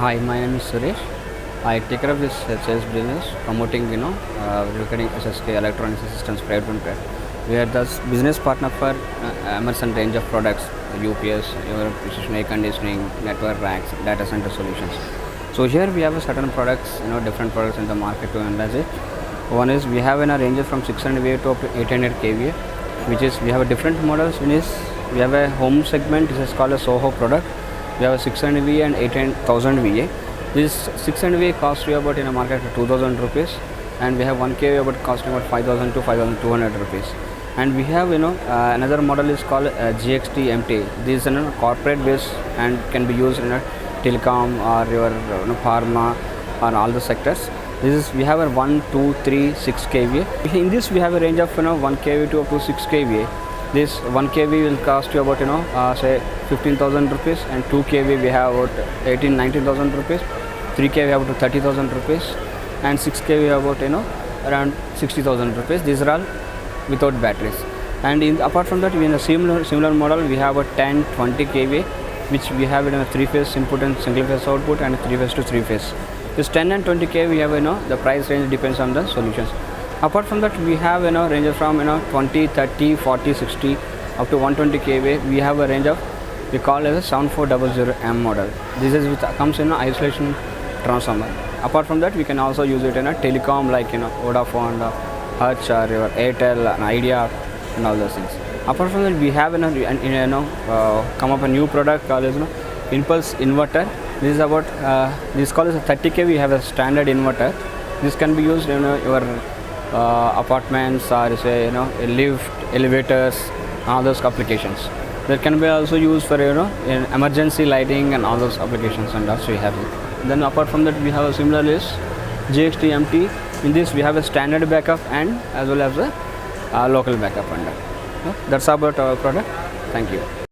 Hi, my name is Suresh. I take care of this sales business, promoting, regarding SSK Electronic Systems Private Limited. We are the business partner for Emerson range of products, UPS, your precision air conditioning, network racks, data center solutions. So here we have a certain products, different products in the market to analyze it. One is we have in a range from 600 VA to up to 800 kVA, which is we have a different models. One is we have a home segment. This is called a Soho product. We have a 600 VA and 8,000 VA. This 600 VA costs you about in a market for 2,000 rupees, and we have 1 kVA about costing about 5,000 to 5,200 rupees. And we have another model is called GXT MT. This is a corporate base and can be used in a telecom or your pharma or all the sectors. This is we have a 1, 2, 3, 6 kVA. In this we have a range of 1 kVA to up to 6 kVA. This 1 kV will cost you about say 15,000 rupees, and 2 kV we have about 19,000 rupees, 3 kV about 30,000 rupees, and 6 kV about around 60,000 rupees. These are all without batteries. And apart from that, we in a similar model we have a 10, 20 kV, which we have in a 3-phase input and single phase output, and 3-phase to 3-phase. This 10 and 20 kV we have the price range depends on the solutions. Apart from that, we have range from 20, 30, 40, 60 up to 120 kV. We have a range of we call as a 7400M model. This is with comes in isolation transformer. Apart from that, we can also use it in a telecom like Vodafone, Hutch, or your Airtel, and Idea, and all those things. Apart from that, we have come up a new product called Impulse Inverter. This is about this called as a 30 kV. We have a standard inverter. This can be used in your apartments or say lift, elevators, all those applications. That can be also used for in emergency lighting and all those applications, and also we have it. Then apart from that, we have a similar list GXT MT. In this we have a standard backup and as well as a local backup, and that's about our product. Thank you.